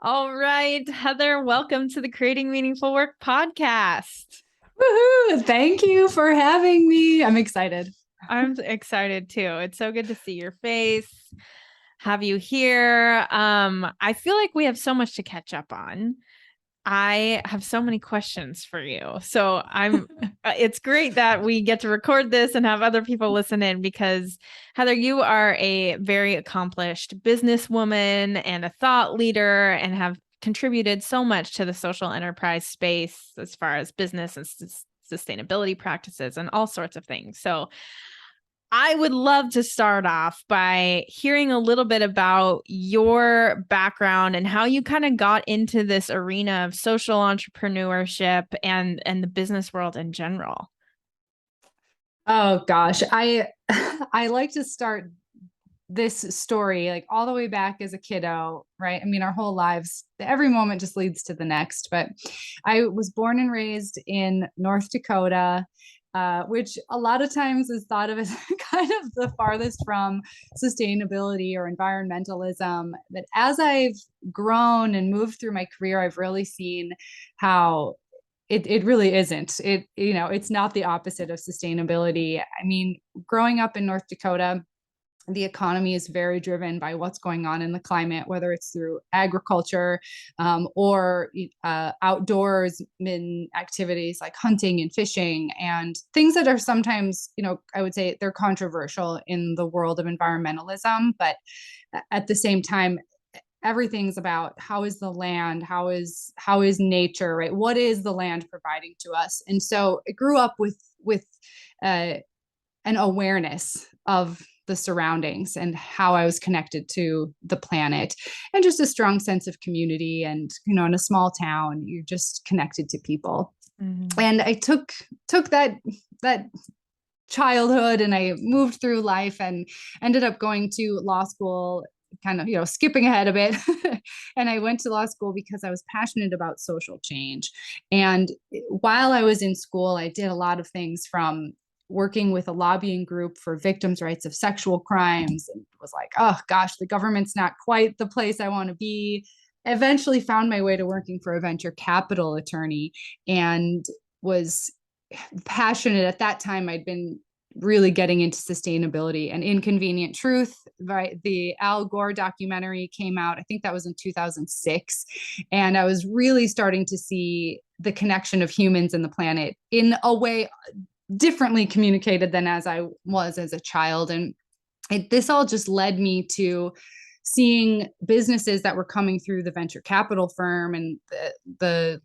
All right, Heather, welcome to the Creating Meaningful Work podcast. Woohoo! Thank you for having me. I'm excited. I'm excited too. It's so good to see your face, have you here. I feel like we have so much to catch up on. I have so many questions for you. So it's great that we get to record this and have other people listen in because Heather, you are a very accomplished businesswoman and a thought leader and have contributed so much to the social enterprise space as far as business and sustainability practices and all sorts of things. So I would love to start off by hearing a little bit about your background and how you kind of got into this arena of social entrepreneurship and the business world in general. Oh gosh, I I like to start this story like all the way back as a kiddo, right? I mean, our whole lives, every moment just leads to the next. But I was born and raised in North Dakota, which a lot of times is thought of as kind of the farthest from sustainability or environmentalism. But as I've grown and moved through my career, I've really seen how it really isn't. It's not the opposite of sustainability. I mean, growing up in North Dakota, the economy is very driven by what's going on in the climate, whether it's through agriculture or outdoors in activities like hunting and fishing and things that are sometimes, I would say they're controversial in the world of environmentalism. But at the same time, everything's about how is the land, how is nature, right? What is the land providing to us? And so I grew up with an awareness of the surroundings and how I was connected to the planet, and just a strong sense of community. And in a small town, you're just connected to people. Mm-hmm. And I took that childhood and I moved through life and ended up going to law school, kind of skipping ahead a bit. And I went to law school because I was passionate about social change. And while I was in school, I did a lot of things, from working with a lobbying group for victims' rights of sexual crimes, and was like, oh gosh, the government's not quite the place I want to be. Eventually found my way to working for a venture capital attorney and was passionate at that time. I'd been really getting into sustainability. And Inconvenient Truth, right? The Al Gore documentary came out, I think that was in 2006. And I was really starting to see the connection of humans and the planet in a way differently communicated than as I was as a child. And this all just led me to seeing businesses that were coming through the venture capital firm and the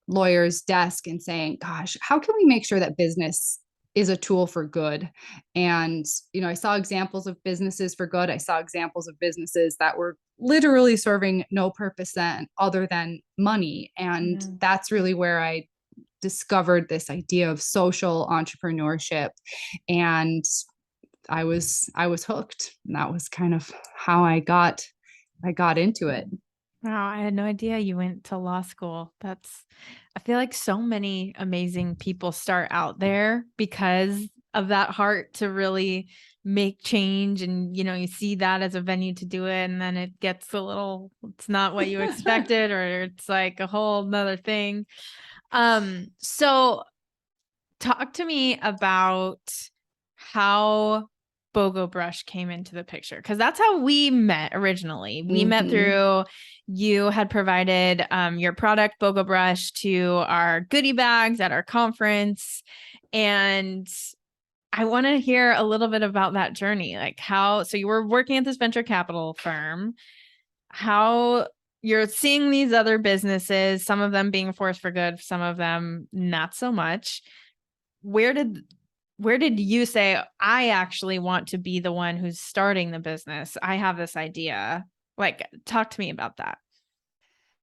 lawyer's desk and saying, gosh, how can we make sure that business is a tool for good? And, I saw examples of businesses for good. I saw examples of businesses that were literally serving no purpose other than money. And that's really where I discovered this idea of social entrepreneurship. And I was hooked. And that was kind of how I got into it. Wow, I had no idea you went to law school. I feel like so many amazing people start out there because of that heart to really make change. And, you see that as a venue to do it. And then it gets it's not what you expected, or it's like a whole nother thing. So talk to me about how Bogobrush came into the picture, because that's how we met originally. We met through, you had provided your product Bogobrush to our goodie bags at our conference. And I want to hear a little bit about that journey. Like so you were working at this venture capital firm, how you're seeing these other businesses, some of them being a force for good, some of them not so much. Where did you say, I actually want to be the one who's starting the business? I have this idea. Like, talk to me about that.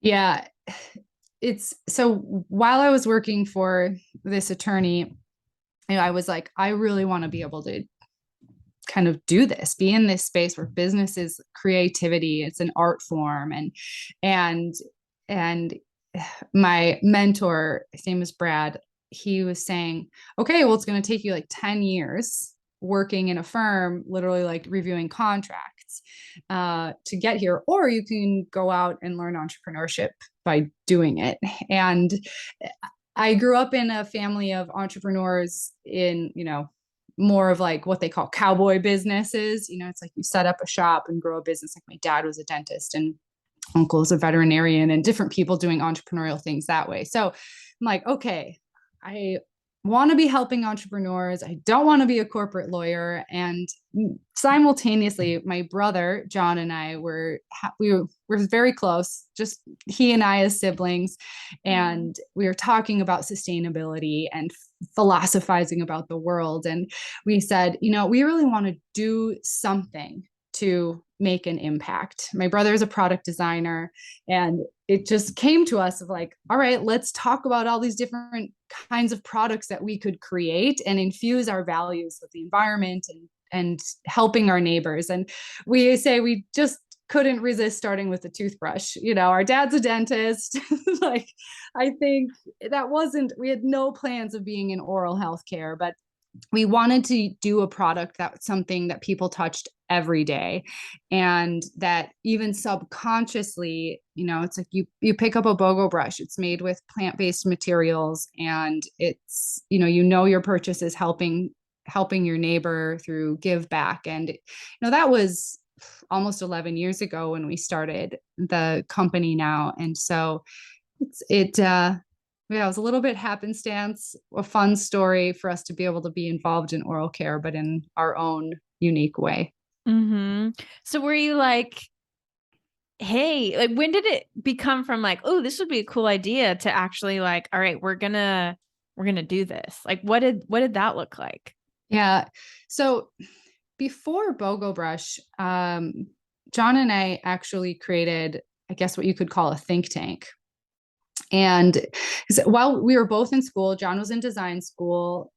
Yeah. It's so while I was working for this attorney, I was like, I really want to be able to kind of do this, be in this space where business is creativity, it's an art form. And my mentor, his name is Brad, he was saying, okay, well, it's going to take you like 10 years working in a firm, literally like reviewing contracts. paths to get here, or you can go out and learn entrepreneurship by doing it. And I grew up in a family of entrepreneurs in, more of like what they call cowboy businesses. It's like you set up a shop and grow a business. Like my dad was a dentist and uncle is a veterinarian, and different people doing entrepreneurial things that way. So I'm like, okay, I want to be helping entrepreneurs. I don't want to be a corporate lawyer. And simultaneously, my brother, John, and I were very close, just he and I as siblings. And we were talking about sustainability and philosophizing about the world. And we said, we really want to do something to make an impact. My brother is a product designer, and it just came to us of like, all right, let's talk about all these different kinds of products that we could create and infuse our values with the environment and helping our neighbors. And we say we just couldn't resist starting with the toothbrush. Our dad's a dentist. Like, I think we had no plans of being in oral health care, but we wanted to do a product that's something that people touched every day, and that even subconsciously, it's like you pick up a Bogobrush, it's made with plant-based materials, and it's, your purchase is helping your neighbor through give back. And, that was almost 11 years ago when we started the company now. And so it was a little bit happenstance, a fun story for us to be able to be involved in oral care, but in our own unique way. Mm-hmm. So were you like, hey, like when did it become from like, oh, this would be a cool idea, to actually like, all right, we're gonna do this? Like, what did that look like? Yeah. So before Bogobrush, John and I actually created, I guess, what you could call a think tank. And while we were both in school, John was in design school.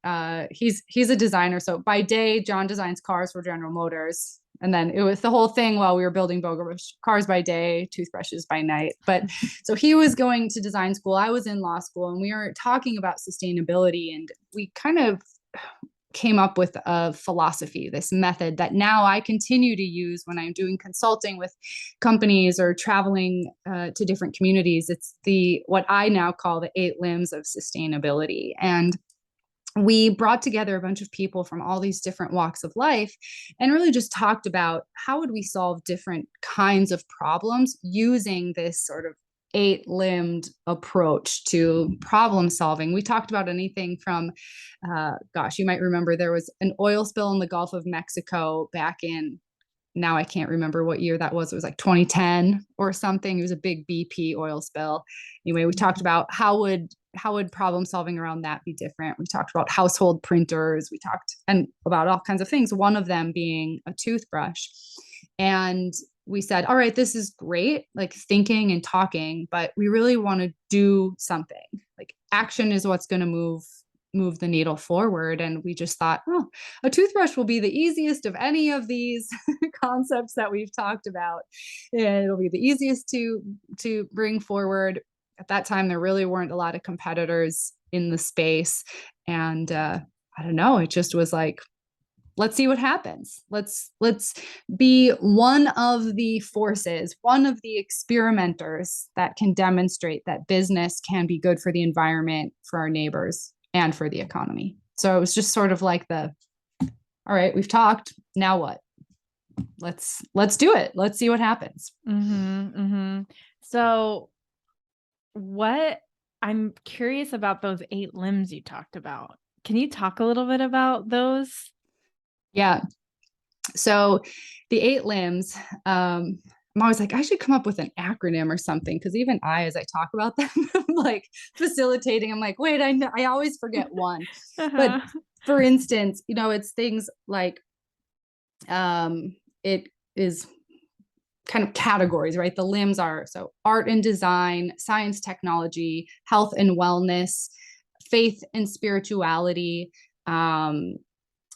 He's a designer. So by day, John designs cars for General Motors. And then it was the whole thing while we were building Bogobrush: cars by day, toothbrushes by night. But so he was going to design school. I was in law school, and we were talking about sustainability. And we kind of came up with a philosophy, this method that now I continue to use when I'm doing consulting with companies or traveling to different communities. It's what I now call the 8 limbs of sustainability. And we brought together a bunch of people from all these different walks of life and really just talked about how would we solve different kinds of problems using this sort of 8-limbed approach to problem solving. We talked about anything from, you might remember there was an oil spill in the Gulf of Mexico back in, now I can't remember what year that was. It was like 2010 or something. It was a big BP oil spill. Anyway, we talked about how would problem solving around that be different. We talked about household printers. We talked about all kinds of things, one of them being a toothbrush. And we said, all right, this is great, like thinking and talking, but we really want to do something. Like action is what's going to move the needle forward. And we just thought, oh, a toothbrush will be the easiest of any of these concepts that we've talked about. And it'll be the easiest to bring forward. At that time, there really weren't a lot of competitors in the space. And I don't know, it just was like, let's see what happens. Let's be one of the forces, one of the experimenters that can demonstrate that business can be good for the environment, for our neighbors, and for the economy. So it was just sort of like all right, we've talked, now what? Let's do it. Let's see what happens. Mm-hmm, mm-hmm. So I'm curious about those 8 limbs you talked about. Can you talk a little bit about those? Yeah. So the 8 limbs, I'm always like, I should come up with an acronym or something. Cause even as I talk about them, I'm like facilitating. I'm like, wait, I always forget one. But for instance, it's things like, it is kind of categories, right? The limbs are so art and design, science, technology, health and wellness, faith and spirituality,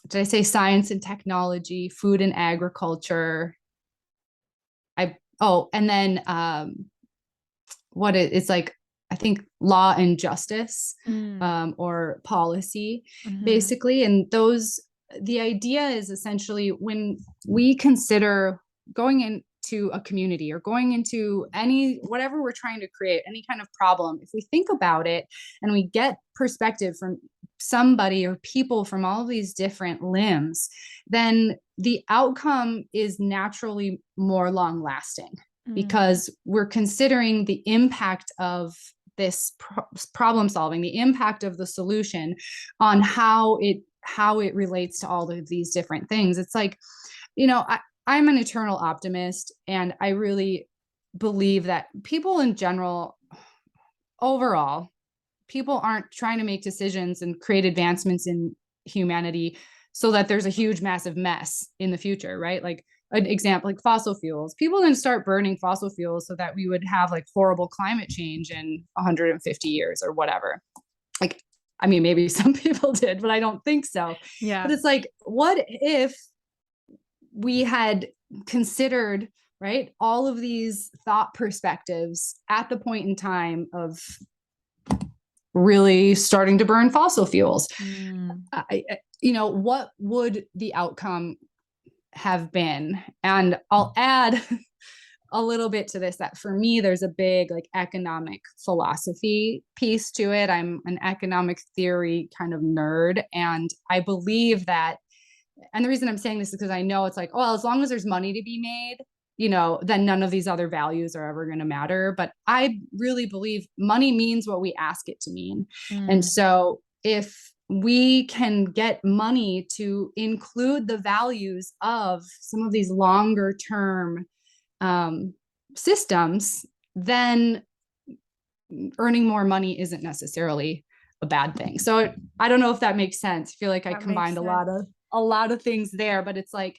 did I say science and technology, food and agriculture? And then it's like, I think law and justice, or policy, basically. And the idea is essentially when we consider into a community or going into any, whatever we're trying to create, any kind of problem, if we think about it and we get perspective from somebody or people from all of these different limbs, then the outcome is naturally more long lasting because we're considering the impact of this problem solving, the impact of the solution on how it relates to all of these different things. It's like, I'm an eternal optimist, and I really believe that people in general, overall, people aren't trying to make decisions and create advancements in humanity so that there's a huge, massive mess in the future, right? Like an example, like fossil fuels. People didn't start burning fossil fuels so that we would have like horrible climate change in 150 years or whatever. Like, I mean, maybe some people did, but I don't think so. Yeah. But it's like, what if we had considered, right, all of these thought perspectives at the point in time of really starting to burn fossil fuels? What would the outcome have been? And I'll add a little bit to this, that for me, there's a big like economic philosophy piece to it. I'm an economic theory kind of nerd. And I believe that, and the reason I'm saying this is because I know it's like, oh, well, as long as there's money to be made, then none of these other values are ever going to matter. But I really believe money means what we ask it to mean. And so if we can get money to include the values of some of these longer term systems, then earning more money isn't necessarily a bad thing. So I don't know if that makes sense. I feel like I combined a lot of things there, but it's like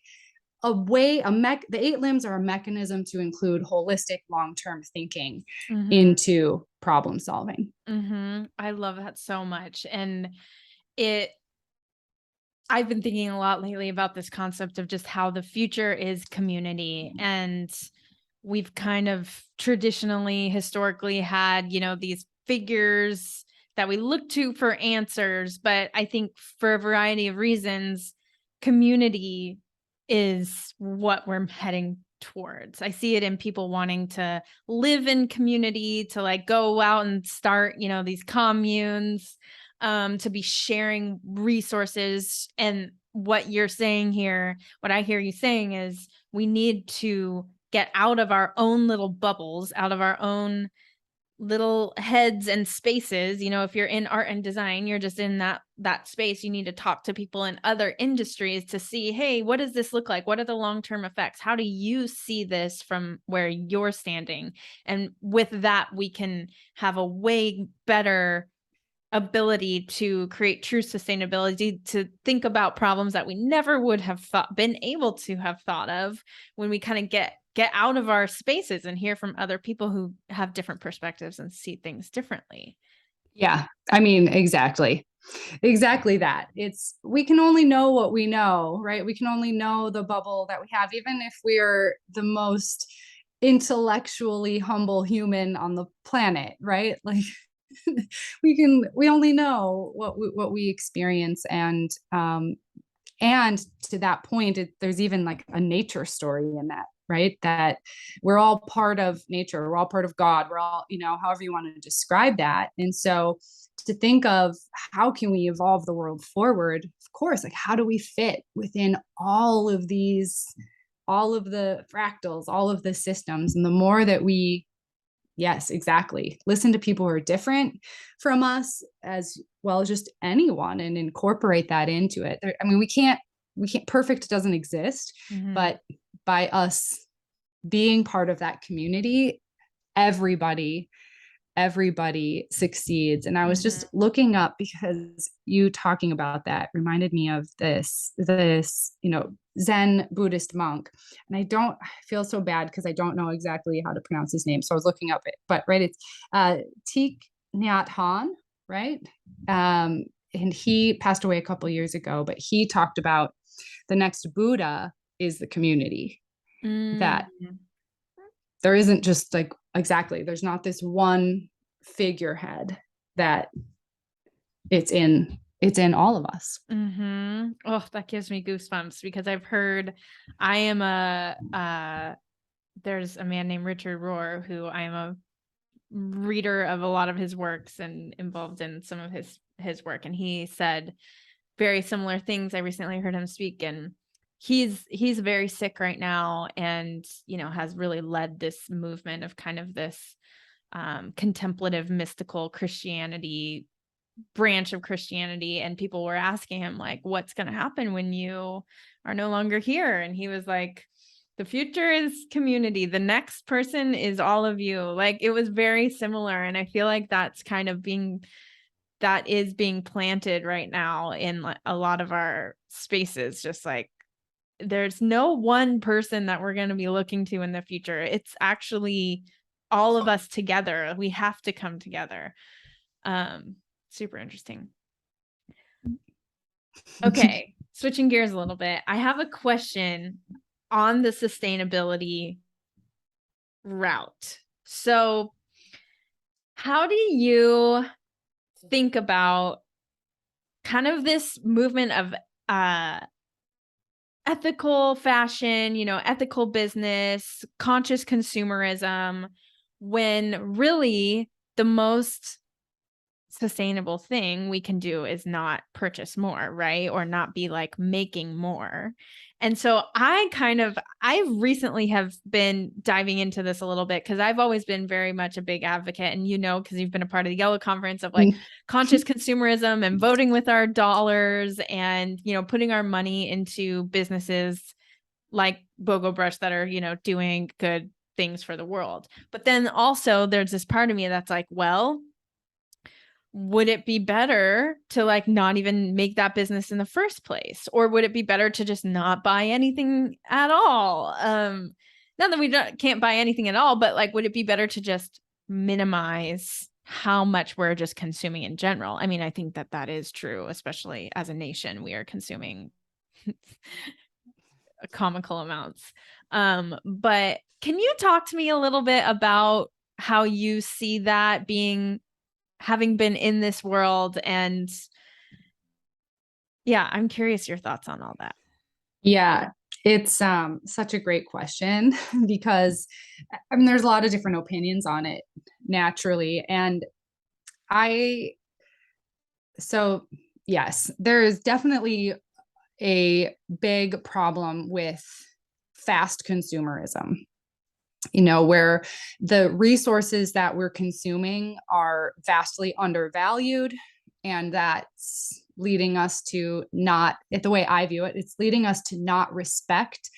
the 8 limbs are a mechanism to include holistic long-term thinking into problem solving. I love that so much. And I've been thinking a lot lately about this concept of just how the future is community. And we've kind of traditionally, historically had, these figures that we look to for answers. But I think for a variety of reasons, community is what we're heading towards. I see it in people wanting to live in community, to like go out and start, these communes, to be sharing resources. And what you're saying here, what I hear you saying is we need to get out of our own little bubbles, out of our own little heads and spaces. If you're in art and design, you're just in that space. You need to talk to people in other industries to see, hey, what does this look like? What are the long-term effects? How do you see this from where you're standing? And with that, we can have a way better ability to create true sustainability, to think about problems that we never would have been able to have thought of when we kind of get out of our spaces and hear from other people who have different perspectives and see things differently. Yeah, I mean, exactly that. We can only know what we know, right? We can only know the bubble that we have, even if we're the most intellectually humble human on the planet, right? Like we only know what we experience. And to that point, there's even like a nature story in that, right? That we're all part of nature. We're all part of God. We're all, however you want to describe that. And so to think of how can we evolve the world forward, of course, like how do we fit within all of the fractals, all of the systems? And the more that we, yes, exactly, listen to people who are different from us, as well as just anyone, and incorporate that into it. I mean, we can't, perfect doesn't exist, but by us being part of that community, everybody succeeds. And I was just looking up, because you talking about that reminded me of this Zen Buddhist monk. And I feel so bad because I don't know exactly how to pronounce his name. So I was looking up it, but right, it's Thich Nhat Hanh, right? And he passed away a couple of years ago, but he talked about the next Buddha is the community. That there isn't just like, exactly, there's not this one figurehead, that it's in it's in all of us. Oh, that gives me goosebumps because I've heard, I am there's a man named Richard Rohr who I am a reader of a lot of his works and involved in some of his work. And he said very similar things. I recently heard him speak, and he's very sick right now, and has really led this movement of kind of this contemplative mystical Christianity branch of Christianity. And people were asking him, like, what's going to happen when you are no longer here? And he was like, the future is community. The next person is all of you. Like, it was very similar. And I feel like that's kind of that is being planted right now in a lot of our spaces. Just like, there's no one person that we're going to be looking to in the future. It's actually all of us together. We have to come together. Super interesting. Okay, switching gears a little bit. I have a question on the sustainability route. So, how do you think about kind of this movement of ethical fashion, ethical business, conscious consumerism, when really the most sustainable thing we can do is not purchase more, right? Or not be like making more. And so I recently have been diving into this a little bit because I've always been very much a big advocate, and because you've been a part of the Yellow Conference, of like conscious consumerism and voting with our dollars, and putting our money into businesses like Bogobrush that are doing good things for the world. But then also there's this part of me that's like, well, would it be better to like not even make that business in the first place? Or would it be better to just not buy anything at all? Not that we can't buy anything at all, but like, would it be better to just minimize how much we're just consuming in general? I mean, I think that is true, especially as a nation, we are consuming comical amounts. But can you talk to me a little bit about how you see that having been in this world? And yeah, I'm curious your thoughts on all that. Yeah, it's such a great question because there's a lot of different opinions on it naturally. And so yes, there is definitely a big problem with fast consumerism, where the resources that we're consuming are vastly undervalued. And that's leading us to not, the way I view it, it's leading us to not respect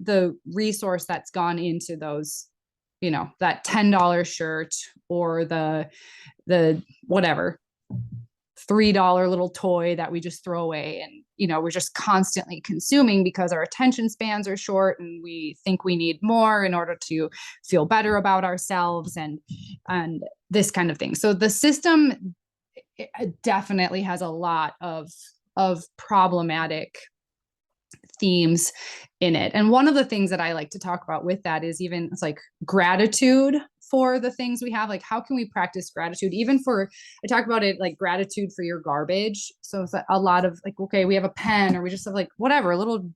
the resource that's gone into those, that $10 shirt or the whatever, $3 little toy that we just throw away. And we're just constantly consuming because our attention spans are short and we think we need more in order to feel better about ourselves and this kind of thing. So the system definitely has a lot of problematic themes in it. And one of the things that I like to talk about with that is even it's like gratitude for the things we have. Like, how can we practice gratitude? Even I talk about it like gratitude for your garbage. So it's a lot of like, okay, we have a pen or we just have like whatever, little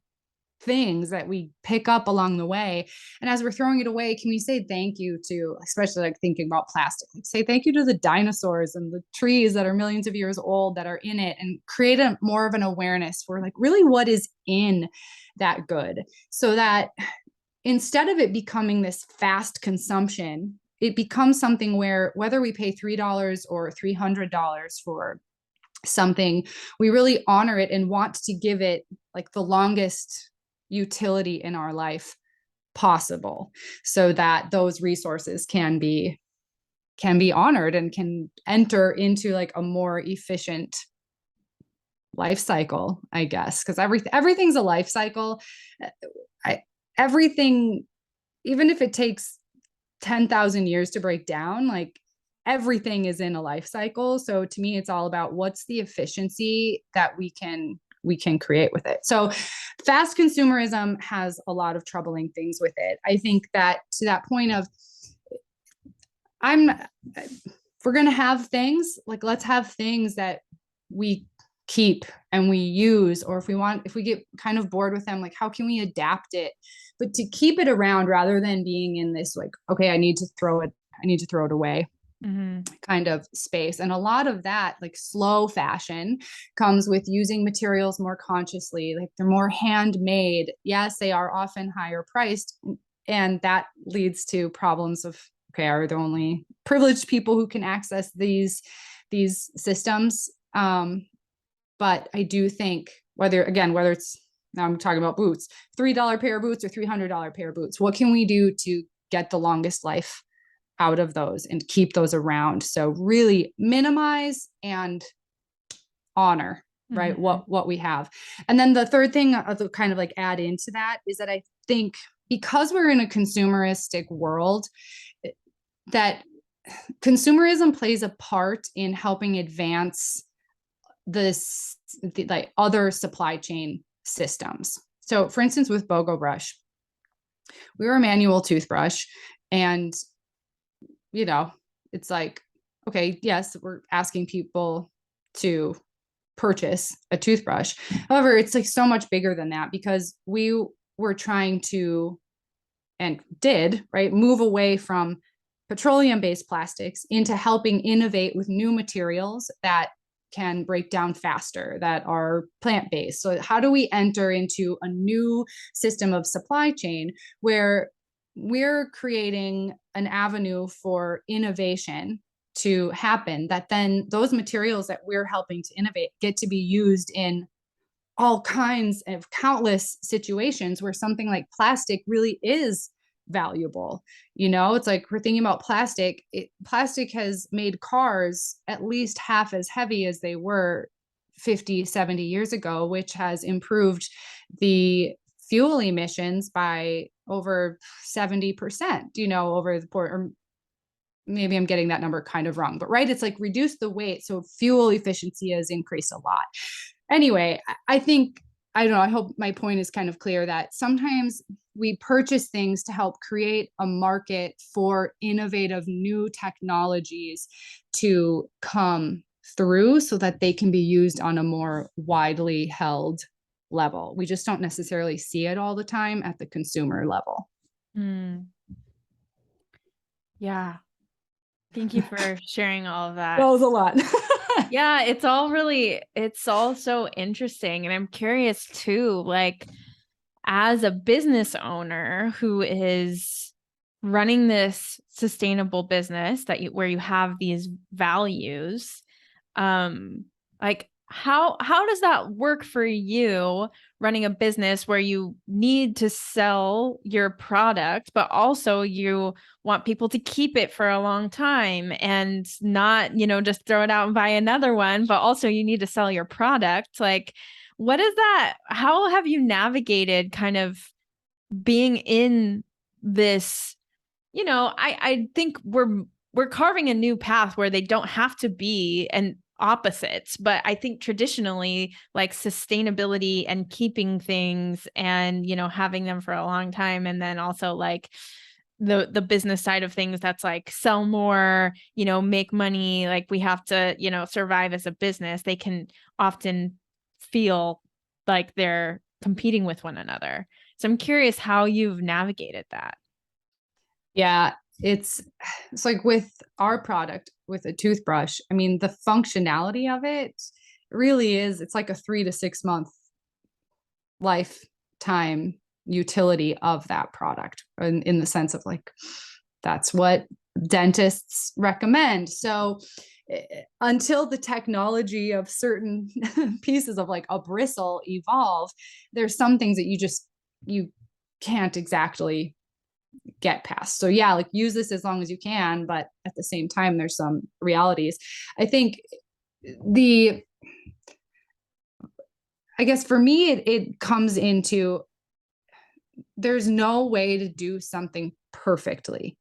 things that we pick up along the way. And as we're throwing it away, can we say thank you to, especially like thinking about plastic, like say thank you to the dinosaurs and the trees that are millions of years old that are in it, and create more of an awareness for like really what is in that good, so that instead of it becoming this fast consumption, it becomes something where whether we pay $3 or $300 for something, we really honor it and want to give it like the longest utility in our life possible, so that those resources can be honored and can enter into like a more efficient life cycle, I guess, because everything's a life cycle. Everything, even if it takes 10,000 years to break down, like everything is in a life cycle. So to me, it's all about what's the efficiency that we can create with it. So fast consumerism has a lot of troubling things with it. I think that to that point of, if we're going to have things, like let's have things that we keep and we use, or if we get kind of bored with them, like how can we adapt it, but to keep it around rather than being in this like, okay, I need to throw it away Mm-hmm. kind of space. And a lot of that like slow fashion comes with using materials more consciously, like they're more handmade. Yes, they are often higher priced, and that leads to problems of, okay, are there only privileged people who can access these systems? But I do think whether it's, now I'm talking about boots, $3 pair of boots or $300 pair of boots, what can we do to get the longest life out of those and keep those around? So really minimize and honor, right, Mm-hmm. what we have. And then the third thing to kind of like add into that is that I think because we're in a consumeristic world, that consumerism plays a part in helping advance like other supply chain systems. So for instance, with Bogobrush, we were a manual toothbrush, and it's like, okay, yes, we're asking people to purchase a toothbrush. However, it's like so much bigger than that, because we were trying to, and did, right, move away from petroleum-based plastics into helping innovate with new materials that can break down faster, that are plant-based. So how do we enter into a new system of supply chain where we're creating an avenue for innovation to happen, that then those materials that we're helping to innovate get to be used in all kinds of countless situations where something like plastic really is valuable. It's like we're thinking about plastic. Plastic has made cars at least half as heavy as they were 50, 70 years ago, which has improved the fuel emissions by over 70%, over the port. Or maybe I'm getting that number kind of wrong, but right, it's like reduce the weight. So fuel efficiency has increased a lot. Anyway, I think, I don't know, I hope my point is kind of clear that sometimes we purchase things to help create a market for innovative new technologies to come through so that they can be used on a more widely held level. We just don't necessarily see it all the time at the consumer level. Mm. Yeah. Thank you for sharing all of That that. was a lot. Yeah, it's all so interesting. And I'm curious too, like, as a business owner who is running this sustainable business where you have these values, like how does that work for you running a business where you need to sell your product, but also you want people to keep it for a long time and not, just throw it out and buy another one, but also you need to sell your product? Like, what is that? How have you navigated kind of being in this? I think we're carving a new path where they don't have to be an opposites, but I think traditionally, like, sustainability and keeping things and, having them for a long time, and then also like the business side of things, that's like sell more, make money, like we have to, survive as a business. They can often feel like they're competing with one another. So I'm curious how you've navigated that. Yeah, it's like with our product, with a toothbrush, I mean, the functionality of it really is, it's like a 3 to 6 month lifetime utility of that product, in the sense of like, that's what dentists recommend. So until the technology of certain pieces of like a bristle evolve, there's some things that you can't exactly get past. So yeah, like use this as long as you can, but at the same time, there's some realities. I think the I guess for me, it comes into, there's no way to do something perfectly.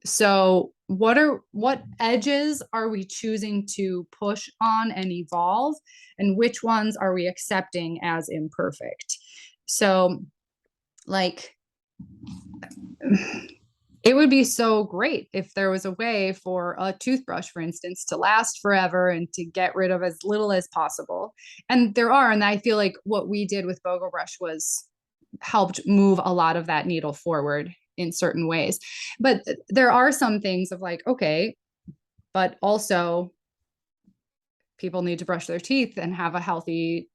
So what edges are we choosing to push on and evolve, and which ones are we accepting as imperfect? So like It would be so great if there was a way for a toothbrush, for instance, to last forever and to get rid of as little as possible. And there are, and I feel like what we did with Bogobrush was helped move a lot of that needle forward in certain ways. But there are some things of like, okay, but also people need to brush their teeth and have a healthy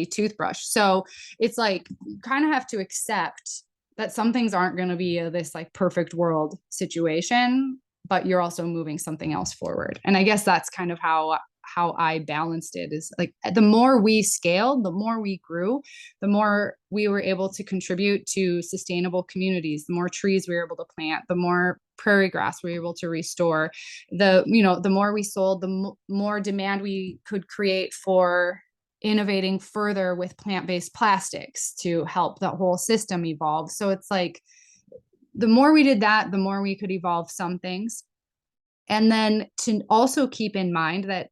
toothbrush. So it's like you kind of have to accept that some things aren't going to be this like perfect world situation, but you're also moving something else forward. And I guess that's kind of how I balanced it, is like the more we scaled, the more we grew, the more we were able to contribute to sustainable communities, the more trees we were able to plant, the more prairie grass we were able to restore, the more we sold, the more demand we could create for innovating further with plant-based plastics to help the whole system evolve. So it's like the more we did that, the more we could evolve some things. And then to also keep in mind that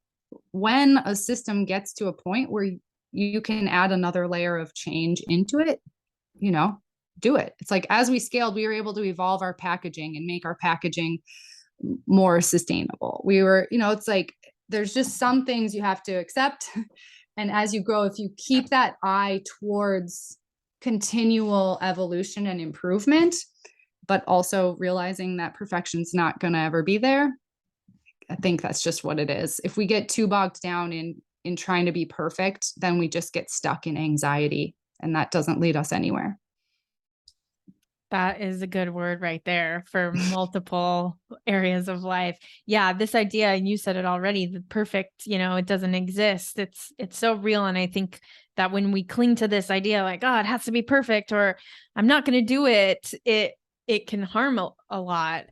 when a system gets to a point where you can add another layer of change into it, do it. It's like as we scaled, we were able to evolve our packaging and make our packaging more sustainable. It's like there's just some things you have to accept. And as you grow, if you keep that eye towards continual evolution and improvement, but also realizing that perfection's not going to ever be there, I think that's just what it is. If we get too bogged down in trying to be perfect, then we just get stuck in anxiety, and that doesn't lead us anywhere. That is a good word right there for multiple areas of life. Yeah, this idea, and you said it already, the perfect, it doesn't exist. It's so real. And I think that when we cling to this idea, like, oh, it has to be perfect, or I'm not going to do it, it can harm a lot.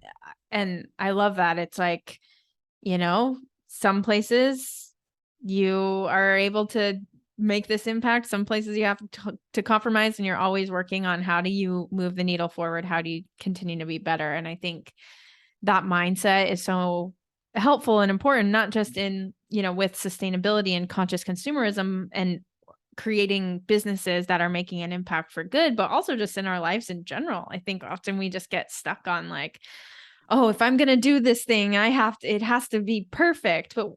And I love that. It's like, some places you are able to make this impact. Some places you have to compromise, and you're always working on how do you move the needle forward? How do you continue to be better? And I think that mindset is so helpful and important, not just in, with sustainability and conscious consumerism and creating businesses that are making an impact for good, but also just in our lives in general. I think often we just get stuck on like, oh, if I'm going to do this thing, it has to be perfect, but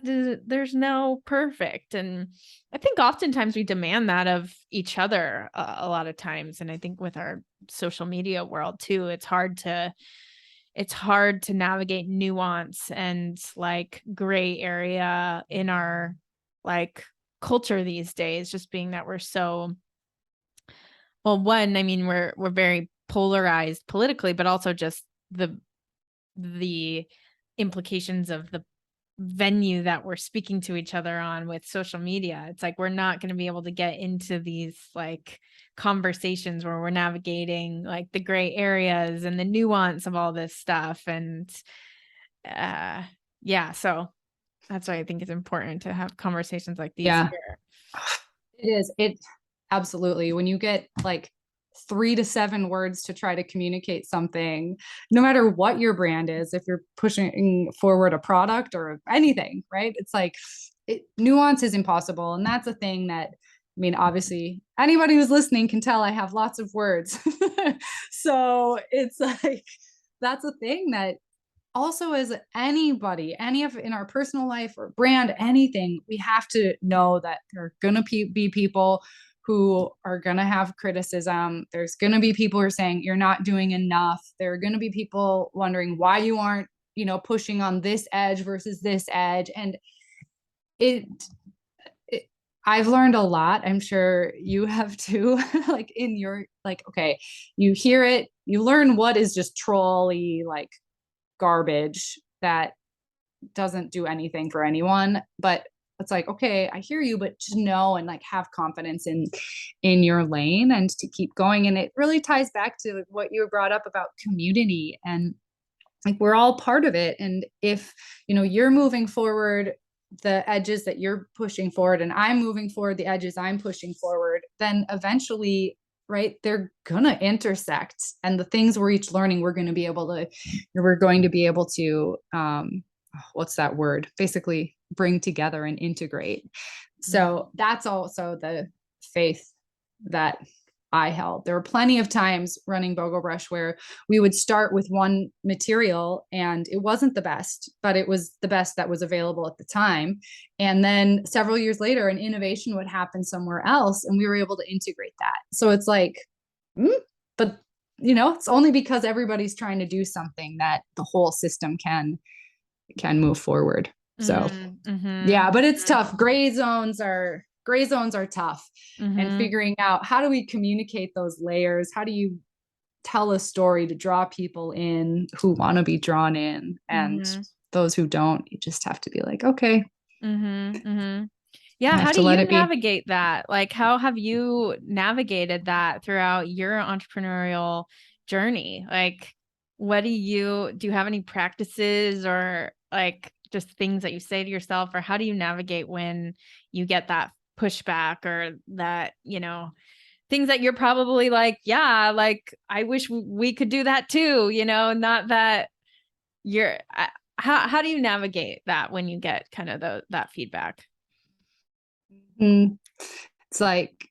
there's no perfect. And I think oftentimes we demand that of each other a lot of times. And I think with our social media world too, it's hard to navigate nuance and like gray area in our like culture these days, just being that we're so, well, one, I mean, we're very polarized politically, but also just the implications of the venue that we're speaking to each other on with social media. It's like we're not going to be able to get into these like conversations where we're navigating like the gray areas and the nuance of all this stuff. And so that's why I think it's important to have conversations like these here. It is. It absolutely. When you get like 3 to 7 words to try to communicate something, no matter what your brand is, if you're pushing forward a product or anything, right? It's like nuance is impossible. And that's a thing that, I mean, obviously anybody who's listening can tell I have lots of words. So it's like, that's a thing that also as anybody, in our personal life or brand, anything, we have to know that there are going to be people who are going to have criticism. There's going to be people who are saying you're not doing enough. There are going to be people wondering why you aren't, pushing on this edge versus this edge. And I've learned a lot. I'm sure you have too, like in your, like, okay, you hear it, you learn what is just trolley, like garbage that doesn't do anything for anyone. But it's like, okay, I hear you, but just know and like have confidence in your lane and to keep going. And it really ties back to what you brought up about community, and like we're all part of it. And if you're moving forward the edges that you're pushing forward, and I'm moving forward the edges I'm pushing forward, then eventually, right, they're gonna intersect, and the things we're each learning, we're going to be able to what's that word, basically bring together and integrate. So that's also the faith that I held. There were plenty of times running Bogobrush where we would start with one material and it wasn't the best, but it was the best that was available at the time. And then several years later, an innovation would happen somewhere else and we were able to integrate that. So it's like, but it's only because everybody's trying to do something that the whole system can move forward. So yeah, but it's tough. Gray zones are tough. And figuring out, how do we communicate those layers? How do you tell a story to draw people in who want to be drawn in, and those who don't, you just have to be like, okay. Yeah. How do you navigate that? Like, how have you navigated that throughout your entrepreneurial journey? Like, do you have any practices or like just things that you say to yourself, or how do you navigate when you get that pushback or that, things that you're probably like, yeah, like I wish we could do that too, not that how do you navigate that when you get kind of that feedback? It's like,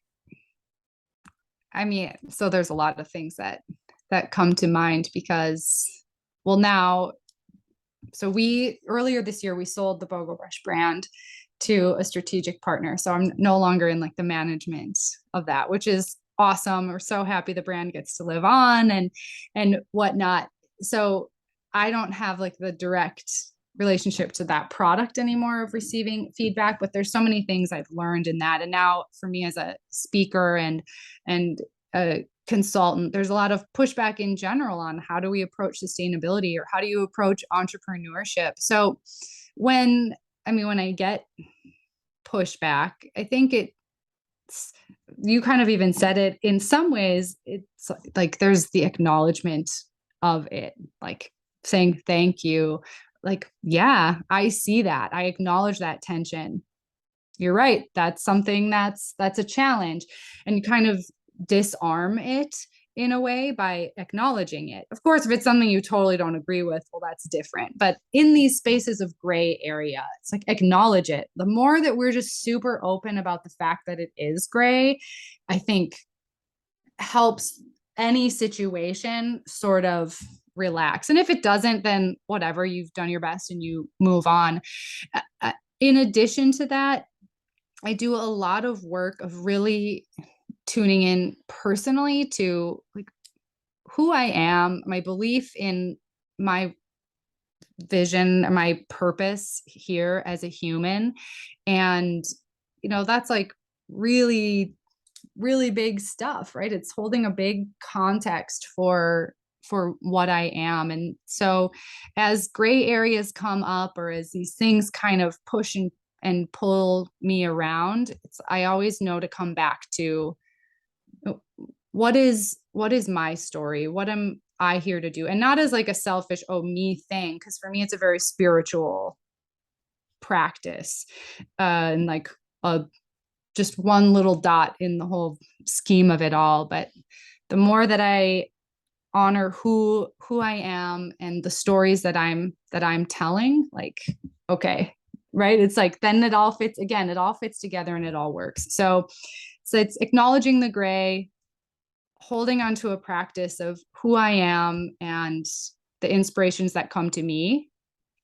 so there's a lot of things that come to mind because, well, so earlier this year, we sold the Bogobrush brand to a strategic partner. So I'm no longer in like the management of that, which is awesome. We're so happy the brand gets to live on and whatnot. So I don't have like the direct relationship to that product anymore of receiving feedback, but there's so many things I've learned in that. And now for me as a speaker and a consultant, there's a lot of pushback in general on how do we approach sustainability or how do you approach entrepreneurship. So when I get pushback, I think you kind of even said it in some ways, it's like there's the acknowledgement of it, like saying thank you. Like, yeah, I see that. I acknowledge that tension. You're right. That's something that's a challenge. And you kind of disarm it in a way by acknowledging it. Of course, if it's something you totally don't agree with, well, that's different. But in these spaces of gray area, it's like acknowledge it. The more that we're just super open about the fact that it is gray, I think helps any situation sort of relax. And if it doesn't, then whatever, you've done your best and you move on. In addition to that, I do a lot of work of really tuning in personally to like who I am, my belief in my vision, my purpose here as a human. And, that's like really, really big stuff, right? It's holding a big context for what I am. And so as gray areas come up or as these things kind of push and pull me around, I always know to come back to what is my story? What am I here to do? And not as like a selfish, me thing. Because for me, it's a very spiritual practice, and like just one little dot in the whole scheme of it all. But the more that I honor who I am and the stories that I'm telling, like, okay, right? It's like, then it all fits together and it all works. So it's acknowledging the gray, holding on to a practice of who I am and the inspirations that come to me,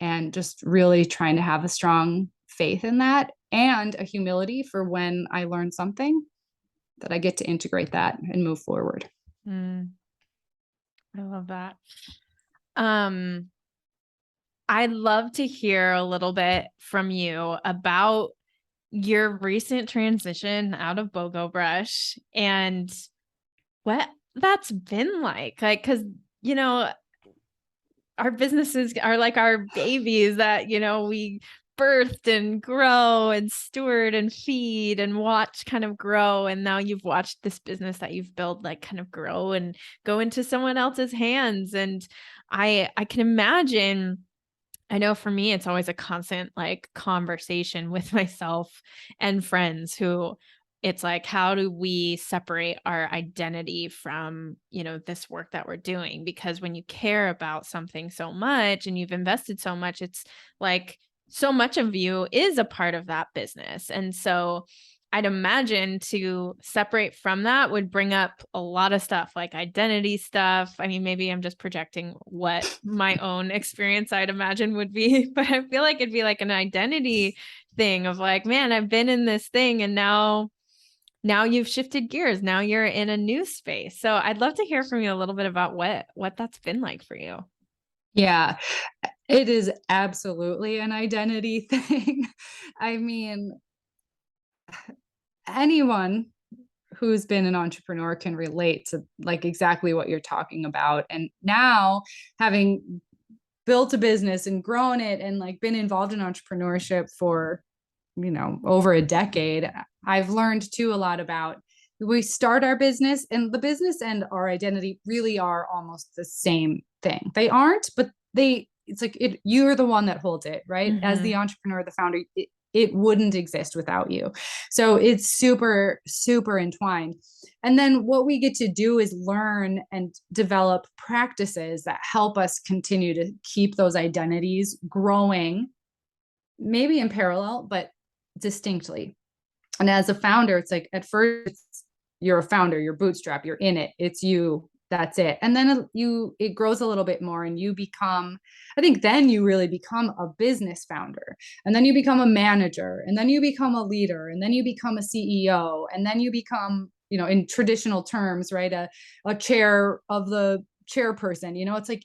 and just really trying to have a strong faith in that and a humility for when I learn something that I get to integrate that and move forward. I love that. I'd love to hear a little bit from you about your recent transition out of Bogobrush and what that's been like. Like, cause our businesses are like our babies that, we birthed and grow and steward and feed and watch kind of grow. And now you've watched this business that you've built like kind of grow and go into someone else's hands. And I can imagine, I know for me, it's always a constant like conversation with myself and friends who it's like, how do we separate our identity from, this work that we're doing? Because when you care about something so much and you've invested so much, it's like so much of you is a part of that business. And so I'd imagine to separate from that would bring up a lot of stuff like identity stuff. I mean, maybe I'm just projecting what my own experience I'd imagine would be, but I feel like it'd be like an identity thing of like, man, I've been in this thing and now you've shifted gears. Now you're in a new space. So I'd love to hear from you a little bit about what that's been like for you. Yeah, it is absolutely an identity thing. I mean, anyone who's been an entrepreneur can relate to like exactly what you're talking about. And now, having built a business and grown it and like been involved in entrepreneurship for, over a decade, I've learned too a lot about, we start our business, and the business and our identity really are almost the same thing. They aren't, but it's like you're the one that holds it, right? As the entrepreneur, the founder, it wouldn't exist without you. So it's super, super entwined. And then what we get to do is learn and develop practices that help us continue to keep those identities growing, maybe in parallel, but distinctly. And as a founder, it's like at first you're a founder, you're bootstrap, you're in it, it's you, that's it. And then it grows a little bit more, and you become, I think then you really become a business founder, and then you become a manager, and then you become a leader, and then you become a CEO, and then you become, in traditional terms, right, a chair of the chairperson. It's like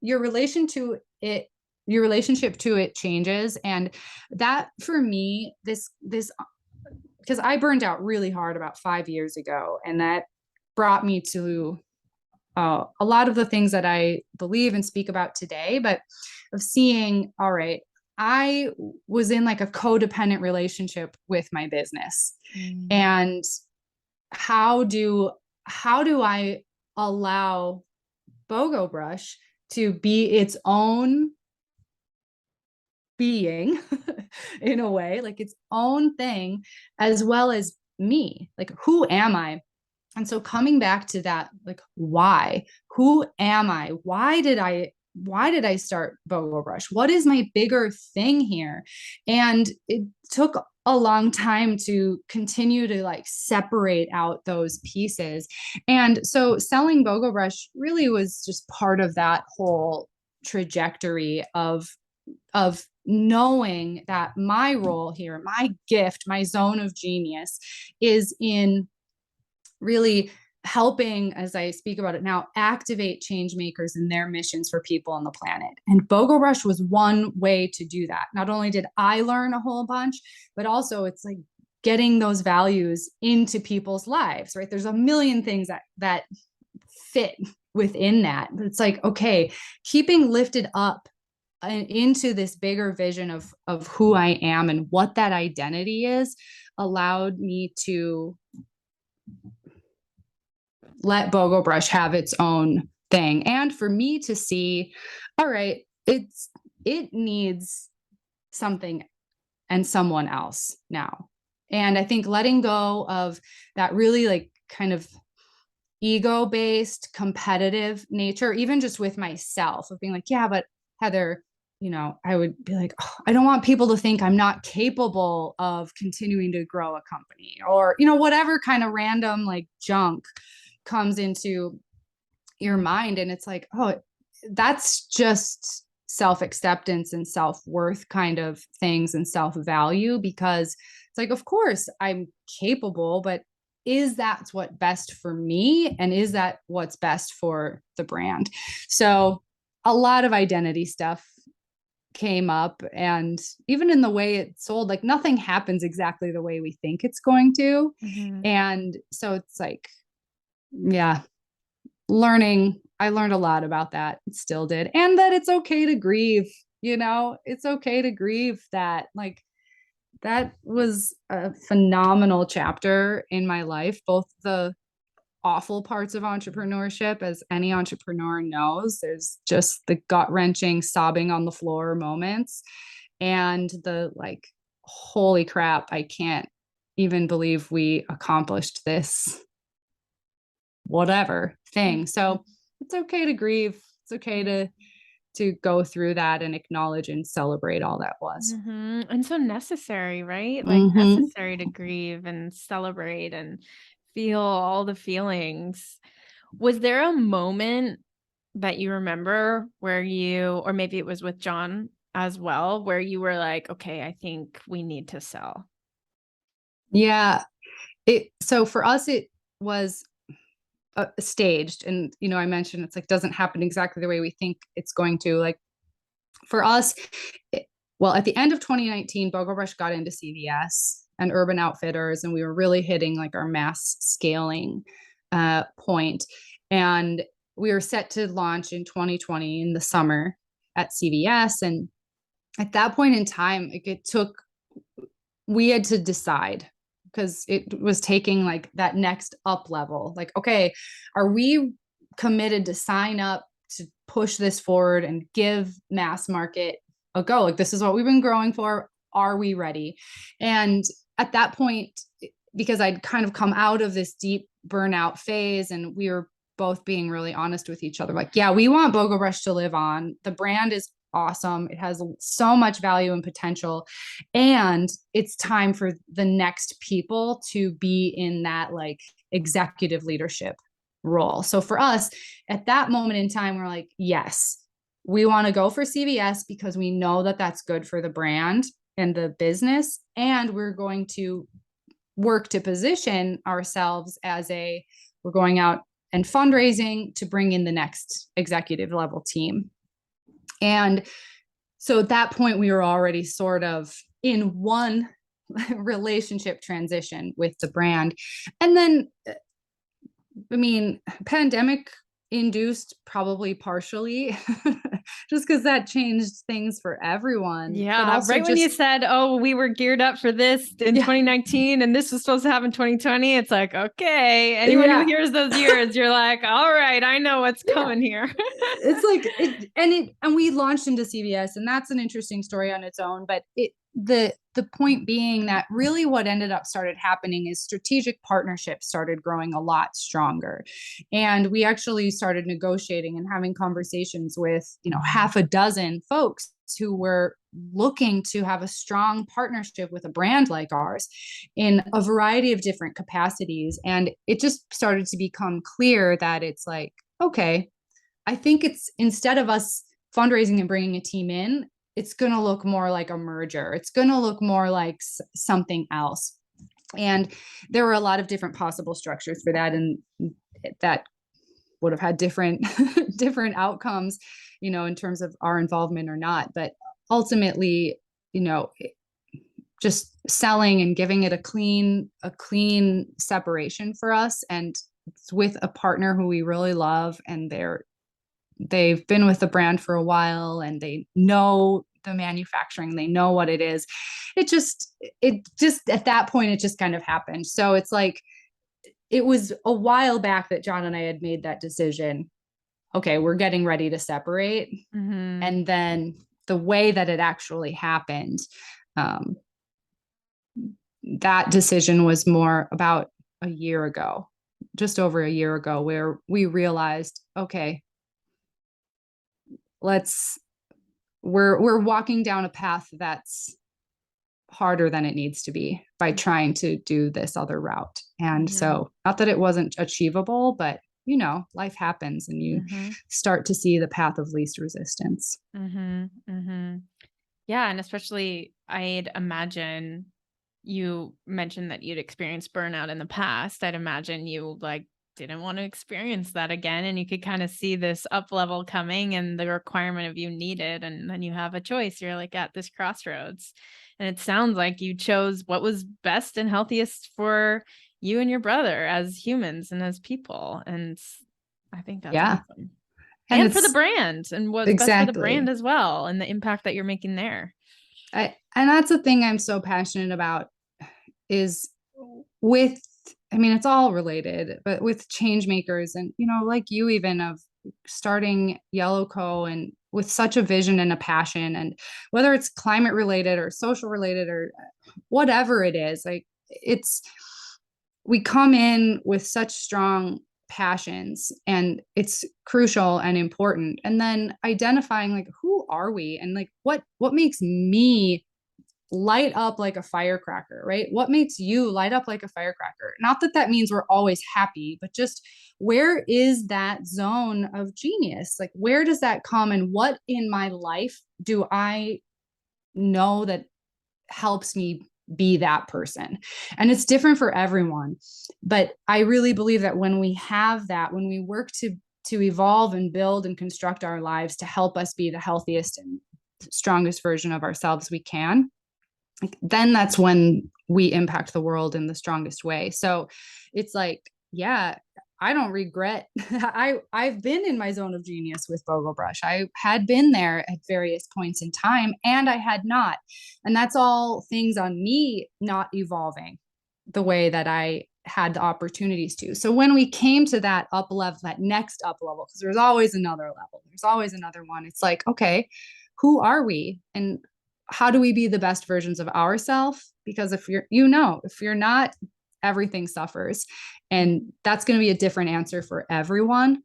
your relationship to it changes. And that for me, this because I burned out really hard about 5 years ago, and that brought me to a lot of the things that I believe and speak about today, but of seeing, all right, I was in like a codependent relationship with my business. And how do I allow Bogobrush to be its own being in a way, like its own thing, as well as me? Like, who am I? And so coming back to that, like, who am I? Why did I start Bogobrush? What is my bigger thing here? And it took a long time to continue to like separate out those pieces. And so selling Bogobrush really was just part of that whole trajectory of knowing that my role here, my gift, my zone of genius is in really helping, as I speak about it now, activate change makers in their missions for people on the planet. And Bogobrush was one way to do that. Not only did I learn a whole bunch, but also it's like getting those values into people's lives, right? There's a million things that fit within that. It's like, okay, keeping lifted up into this bigger vision of who I am and what that identity is allowed me to let Bogobrush have its own thing. And for me to see, all right, it needs something and someone else now. And I think letting go of that really like kind of ego-based competitive nature, even just with myself, of being like, yeah, but Heather, I would be like, oh, I don't want people to think I'm not capable of continuing to grow a company, or, whatever kind of random like junk comes into your mind. And it's like, oh, that's just self-acceptance and self-worth kind of things, and self-value, because it's like, of course I'm capable, but is that what's best for me? And is that what's best for the brand? So a lot of identity stuff came up, and even in the way it sold, like nothing happens exactly the way we think it's going to. And so it's like, yeah, I learned a lot about that. It still did. And that it's okay to grieve, it's okay to grieve that. Like, that was a phenomenal chapter in my life, both the awful parts of entrepreneurship, as any entrepreneur knows, there's just the gut-wrenching sobbing on the floor moments, and the like, holy crap, I can't even believe we accomplished this whatever thing. So it's okay to grieve. It's okay to go through that and acknowledge and celebrate all that was. And so necessary, right? Like Mm-hmm. necessary to grieve and celebrate and feel all the feelings. Was there a moment that you remember where you, or maybe it was with John as well, where you were like, okay, I think we need to sell? Yeah. So for us, it was staged, and I mentioned it's like doesn't happen exactly the way we think it's going to. Like for us, well, at the end of 2019, Bogobrush got into CVS and Urban Outfitters, and we were really hitting like our mass scaling point. And we were set to launch in 2020 in the summer at CVS. And at that point in time, we had to decide, because it was taking like that next up level. Like, okay, are we committed to sign up to push this forward and give mass market a go? Like, this is what we've been growing for. Are we ready? And at that point, because I'd kind of come out of this deep burnout phase, and we were both being really honest with each other, like, yeah, we want Bogobrush to live on. The brand is awesome. It has so much value and potential. And it's time for the next people to be in that like executive leadership role. So for us at that moment in time, we're like, yes, we want to go for CVS because we know that that's good for the brand and the business. And we're going to work to position ourselves as we're going out and fundraising to bring in the next executive level team. And so at that point, we were already sort of in one relationship transition with the brand. And then, I mean, pandemic induced, probably partially, just because that changed things for everyone. But Yeah, also right when you just, said, "Oh, we were geared up for this in yeah, 2019 and this was supposed to happen in 2020." It's like, okay, anyone who yeah, hears those years, you're like, "All right, I know what's yeah. coming here." It's like and we launched into CVS, and that's an interesting story on its own. But the point being that really what ended up started happening is strategic partnerships started growing a lot stronger, and we actually started negotiating and having conversations with half a dozen folks who were looking to have a strong partnership with a brand like ours in a variety of different capacities. And it just started to become clear that it's like, okay, I think it's, instead of us fundraising and bringing a team in, it's going to look more like a merger. It's going to look more like something else. And there were a lot of different possible structures for that, and that would have had different different outcomes, in terms of our involvement or not. But ultimately, just selling and giving it a clean separation for us, and it's with a partner who we really love, and they've been with the brand for a while, and they know the manufacturing, they know what it is. It just at that point, it just kind of happened. So it's like, it was a while back that John and I had made that decision. Okay, we're getting ready to separate. Mm-hmm. And then the way that it actually happened, that decision was more about a year ago, just over a year ago, where we realized, okay, we're walking down a path that's harder than it needs to be by trying to do this other route. And Mm-hmm. so, not that it wasn't achievable, but life happens, and you Mm-hmm. start to see the path of least resistance. Mm-hmm. Mm-hmm. Yeah, and especially I'd imagine, you mentioned that you'd experienced burnout in the past. I'd imagine you like didn't want to experience that again, and you could kind of see this up level coming and the requirement of you needed, and then you have a choice. You're like at this crossroads. And it sounds like you chose what was best and healthiest for you and your brother as humans and as people. And I think that's Yeah. awesome. And And for the it's brand, and what's best for the brand exactly. as well, and the impact that you're making there. And that's the thing I'm so passionate about, is with, I mean, it's all related, but with change makers, and like you, even of starting Yellow Co. and with such a vision and a passion, and whether it's climate related or social related or whatever it is, like, we come in with such strong passions, and it's crucial and important. And then identifying like, who are we, and like what makes me light up like a firecracker, right? What makes you light up like a firecracker? Not that that means we're always happy, but just where is that zone of genius? Like, where does that come, and what in my life do I know that helps me be that person? And it's different for everyone. But I really believe that when we have that, when we work to evolve and build and construct our lives to help us be the healthiest and strongest version of ourselves we can, then that's when we impact the world in the strongest way. So it's like, yeah, I don't regret. I've been in my zone of genius with Bogobrush. I had been there at various points in time, and I had not. And that's all things on me not evolving the way that I had the opportunities to. So when we came to that up level, that next up level, because there's always another level, there's always another one. It's like, okay, who are we? And how do we be the best versions of ourselves? Because if you're not, everything suffers. And that's going to be a different answer for everyone.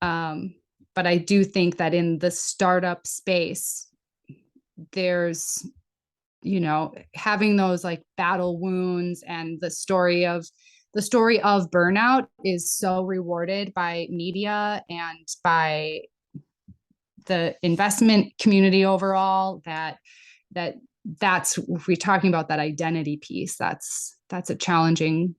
But I do think that in the startup space, there's, having those like battle wounds, and the story of burnout is so rewarded by media and by the investment community overall, that's if we're talking about that identity piece, that's a challenging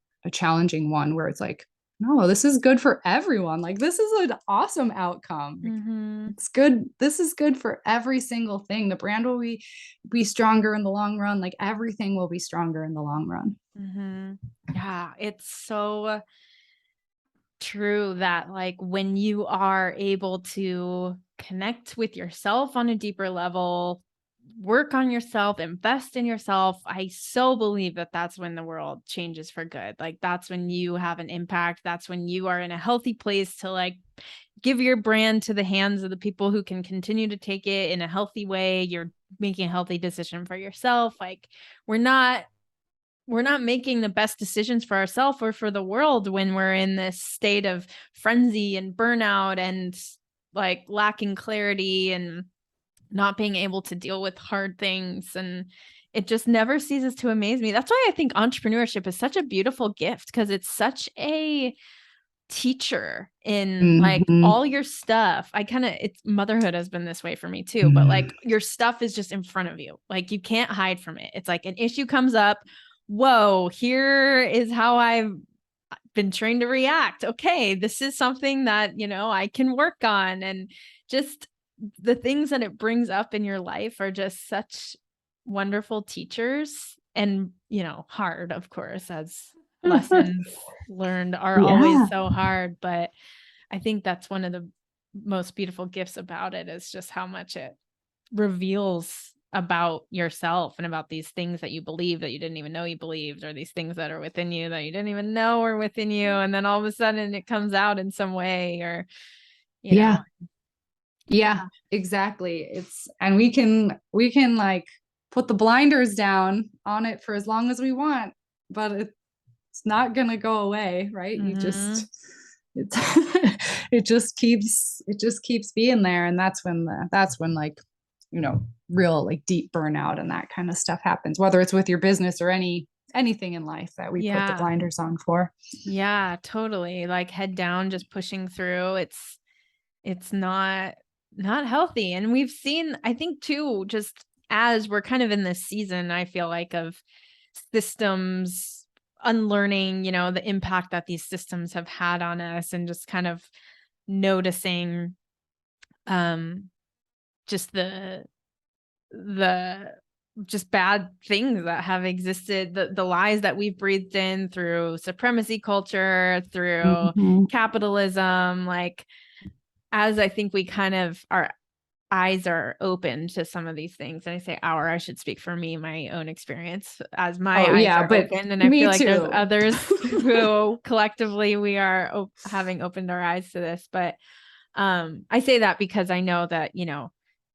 one, where it's like, no, this is good for everyone. Like, this is an awesome outcome. Mm-hmm. It's good. This is good for every single thing. The brand will be stronger in the long run. Like, everything will be stronger in the long run. Mm-hmm. Yeah, it's so true that like when you are able to connect with yourself on a deeper level, work on yourself, invest in yourself, I so believe that that's when the world changes for good. Like, that's when you have an impact. That's when you are in a healthy place to like give your brand to the hands of the people who can continue to take it in a healthy way. You're making a healthy decision for yourself. Like, we're not making the best decisions for ourselves or for the world when we're in this state of frenzy and burnout and like lacking clarity and not being able to deal with hard things. And it just never ceases to amaze me. That's why I think entrepreneurship is such a beautiful gift, because it's such a teacher in like all your stuff. It's motherhood has been this way for me too, but like your stuff is just in front of you. Like, you can't hide from it. It's like an issue comes up. Whoa, here is how I've been trained to react. Okay, this is something that, I can work on. And just the things that it brings up in your life are just such wonderful teachers. And, hard, of course, as lessons learned are always so hard. But I think that's one of the most beautiful gifts about it, is just how much it reveals about yourself and about these things that you believe that you didn't even know you believed, or these things that are within you that you didn't even know are within you. And then all of a sudden it comes out in some way, or, Yeah, exactly. And we can like put the blinders down on it for as long as we want, but it's not going to go away, right? Mm-hmm. It just keeps being there. And that's when like, real like deep burnout and that kind of stuff happens, whether it's with your business or anything in life that we put the blinders on for. Yeah, totally. Like, head down, just pushing through. It's not healthy. And we've seen, I think too, just as we're kind of in this season, I feel like, of systems unlearning, the impact that these systems have had on us, and just kind of noticing just the just bad things that have existed, the lies that we've breathed in through supremacy culture, through capitalism. Like, as I think we kind of, our eyes are open to some of these things, and I say I should speak for me, my own experience, as my eyes are open, and I feel like there's others who collectively we are having opened our eyes to this. But I say that because I know that,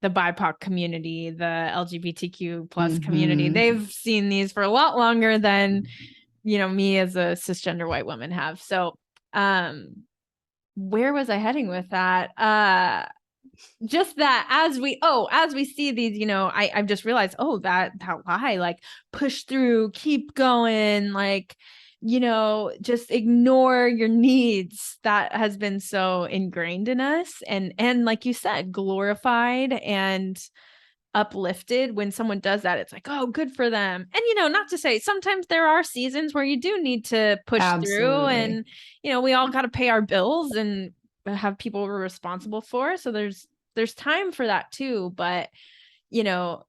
the BIPOC community, the LGBTQ plus community, they've seen these for a lot longer than, me as a cisgender white woman have. So where was I heading with that? Just that as we see these, I've just realized, that lie, like push through, keep going, like, just ignore your needs, that has been so ingrained in us, and like you said, glorified and uplifted. When someone does that, it's like, oh, good for them. And not to say, sometimes there are seasons where you do need to push through, Absolutely. and we all got to pay our bills and have people we're responsible for, so there's time for that too. But you know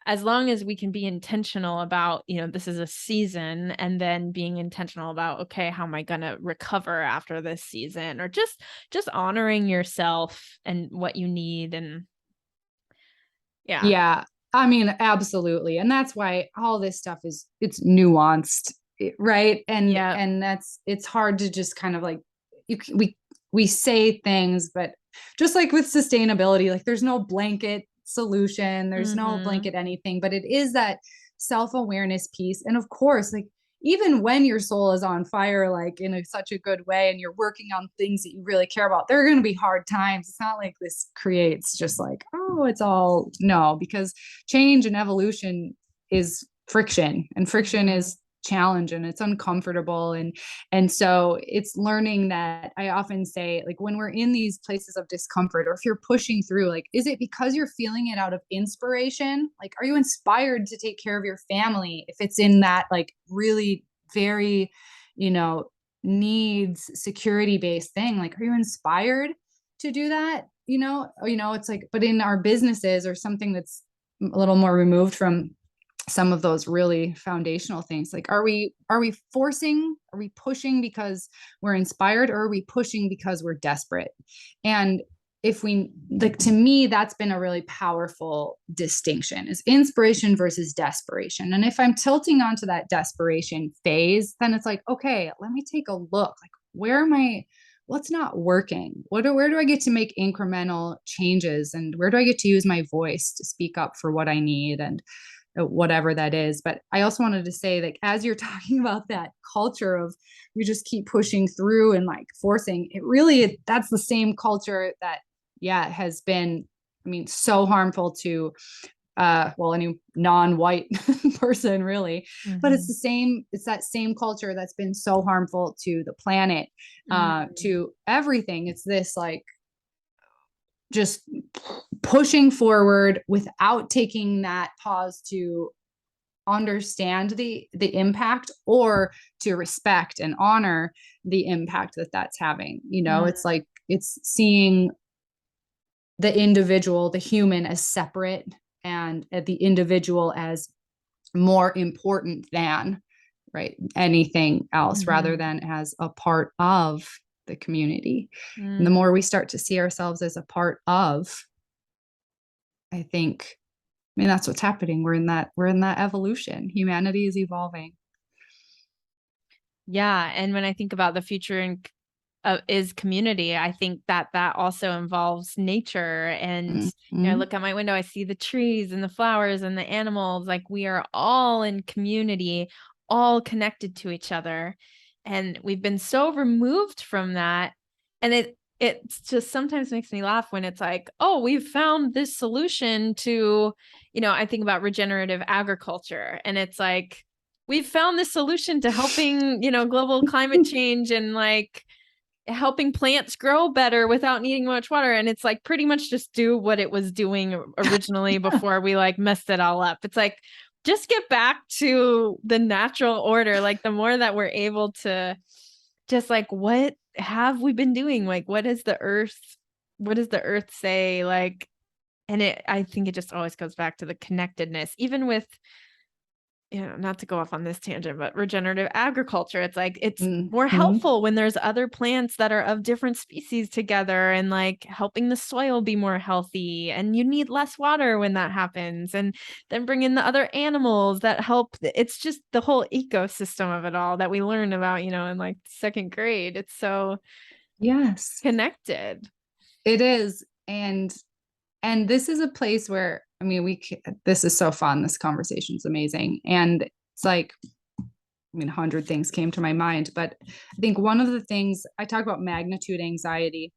as long as we can be intentional about, this is a season, and then being intentional about, okay, how am I going to recover after this season, or just honoring yourself and what you need. And yeah. Yeah. I mean, absolutely. And that's why all this stuff it's nuanced, right? And Yeah. it's hard to just kind of like we say things, but just like with sustainability, like there's no blanket solution, there's no Mhm. blanket anything, but it is that self-awareness piece. And of course, like even when your soul is on fire, like in such a good way, and you're working on things that you really care about, there are going to be hard times. It's not like this creates just like, oh, it's all no, because change and evolution is friction, and friction Mhm. is challenge, and it's uncomfortable. And so it's learning that. I often say, like, when we're in these places of discomfort, or if you're pushing through, like, is it because you're feeling it out of inspiration? Like, are you inspired to take care of your family? If it's in that, like, really very, you know, needs security based thing, like, are you inspired to do that? It's like, but in our businesses or something that's a little more removed from some of those really foundational things, like, are we pushing because we're inspired, or are we pushing because we're desperate? And if we, like, to me, that's been a really powerful distinction, is inspiration versus desperation. And if I'm tilting onto that desperation phase, then it's like, okay, let me take a look, like, what's not working, where do I get to make incremental changes, and where do I get to use my voice to speak up for what I need, and whatever that is. But I also wanted to say, like, as you're talking about that culture of you just keep pushing through and like forcing, that's the same culture that, yeah, has been, I mean, so harmful to well, any non-white person, really. But Mhm. it's that same culture that's been so harmful to the planet, Mhm. to everything. It's this, like, just pushing forward without taking that pause to understand the impact, or to respect and honor the impact that that's having. It's Mhm. like, it's seeing the individual, the human, as separate, and the individual as more important than, right, anything else, rather Mhm. than as a part of the community. And the Mm. more we start to see ourselves as a part of, I think, I mean, that's what's happening. We're in that evolution. Humanity is evolving. Yeah, and when I think about the future and is community, I think that also involves nature. And I Mhm. look out my window, I see the trees and the flowers and the animals. Like, we are all in community, all connected to each other, and we've been so removed from that. And it just sometimes makes me laugh when it's like, oh, we've found this solution to, I think about regenerative agriculture, and it's like, we've found this solution to helping, global climate change, and like helping plants grow better without needing much water. And it's like, pretty much just do what it was doing originally Yeah. before we like messed it all up. It's like, just get back to the natural order. Like, the more that we're able to just like, what have we been doing? Like, what does the earth say? Like, and I think it just always goes back to the connectedness, even with, not to go off on this tangent, but regenerative agriculture, it's like, it's more Mhm. helpful when there's other plants that are of different species together, and like helping the soil be more healthy, and you need less water when that happens, and then bring in the other animals that help. It's just the whole ecosystem of it all that we learn about, in like second grade. It's so Yes, connected. it is. And this is a place where, I mean, this is so fun. This conversation is amazing. And it's like, mean, 100 things came to my mind, but I think one of the things I talk about magnitude anxiety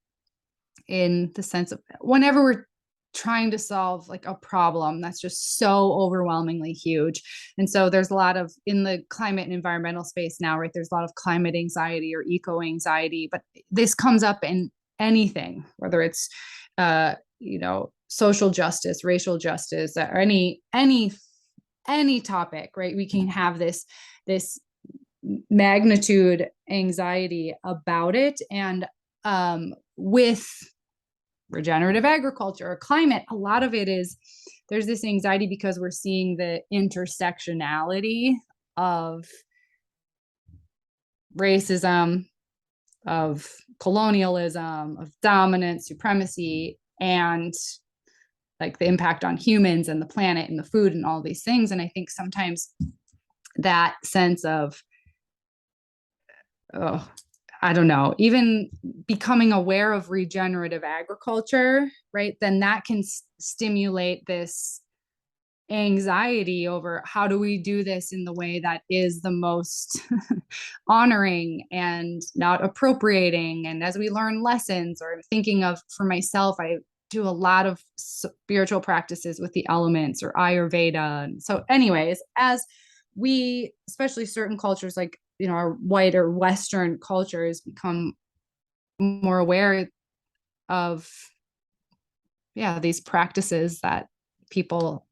in the sense of whenever we're trying to solve like a problem that's just so overwhelmingly huge. And so there's a lot of in the climate and environmental space now, right? There's a lot of climate anxiety or eco anxiety, but this comes up in anything, whether it's social justice, racial justice, or any topic, right? We can have this magnitude anxiety about it. And with regenerative agriculture or climate, a lot of it is there's this anxiety because we're seeing the intersectionality of racism, of colonialism, of dominance, supremacy, and like the impact on humans and the planet and the food and all these things. And I think sometimes that sense of, I don't know, even becoming aware of regenerative agriculture, right? Then that can stimulate this anxiety over how do we do this in the way that is the most honoring and not appropriating. And as we learn lessons, or thinking of, for myself, I do a lot of spiritual practices with the elements or Ayurveda. And so anyways, as we, especially certain cultures like, our white or Western cultures become more aware of, these practices that people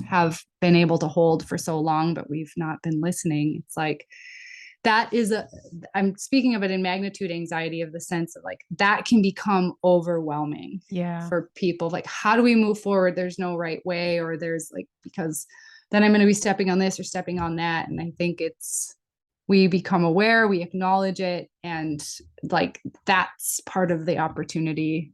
have been able to hold for so long, but we've not been listening. It's like, that is I'm speaking of it in magnitude anxiety, of the sense of like, that can become overwhelming for people. Like, how do we move forward? There's no right way, or there's like, because then I'm going to be stepping on this or stepping on that. And I think we become aware, we acknowledge it. And like, that's part of the opportunity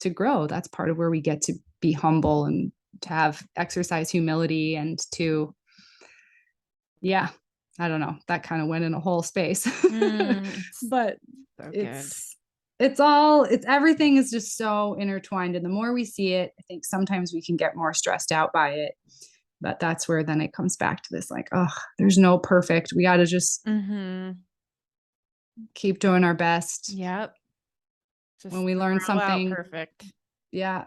to grow. That's part of where we get to be humble and to have exercise humility and to, I don't know, that kind of went in a whole space. But so it's everything is just so intertwined. And the more we see it, I think sometimes we can get more stressed out by it. But that's where then it comes back to this, like, there's no perfect. We got to just keep doing our best. Yep. Just when we learn something perfect. Yeah.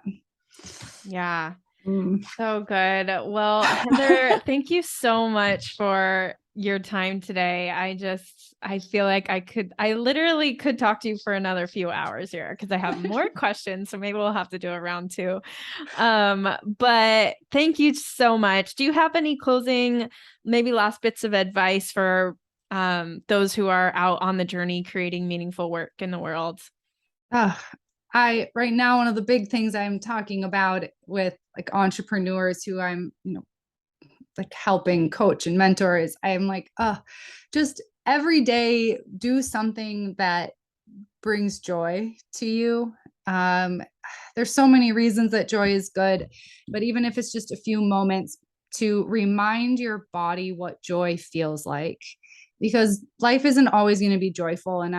So good. Well, Heather, thank you so much for your time today. I feel like I literally could talk to you for another few hours here because I have more questions. So maybe we'll have to do a round two. But thank you so much. Do you have any closing, maybe last bits of advice for those who are out on the journey creating meaningful work in the world? Right now, one of the big things I'm talking about with like entrepreneurs who I'm, like helping coach and mentor is I'm like, just every day do something that brings joy to you. There's so many reasons that joy is good, but even if it's just a few moments to remind your body what joy feels like, because life isn't always going to be joyful. And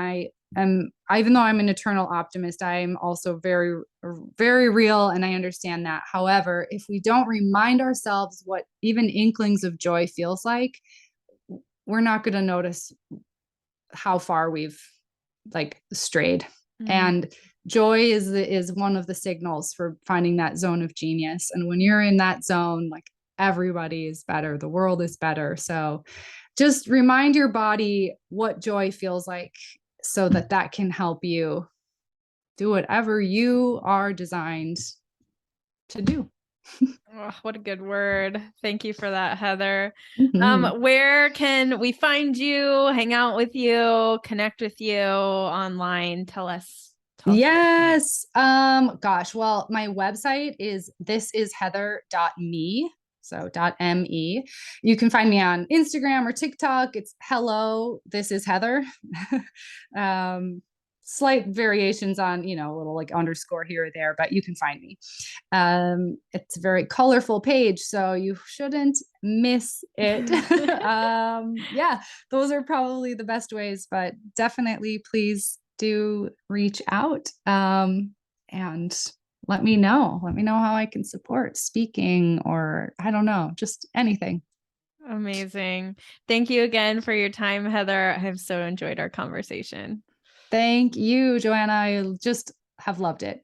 even though I'm an eternal optimist, I'm also very, very real. And I understand that. However, if we don't remind ourselves what even inklings of joy feels like, we're not going to notice how far we've like strayed. And joy is one of the signals for finding that zone of genius. And when you're in that zone, like everybody is better, the world is better. So just remind your body what joy feels like, so that can help you do whatever you are designed to do. What a good word. Thank you for that, Heather. Where can we find you, hang out with you, connect with you online? Tell us. Yes. Gosh, well, my website is thisisheather.me. So .me. You can find me on Instagram or TikTok. It's hello, this is Heather. Slight variations on, a little like underscore here or there, but you can find me. It's a very colorful page, so you shouldn't miss it. Those are probably the best ways, but definitely please do reach out. And let me know how I can support speaking, or I don't know, just anything. Amazing. Thank you again for your time, Heather. I have so enjoyed our conversation. Thank you, Joanna. I just have loved it.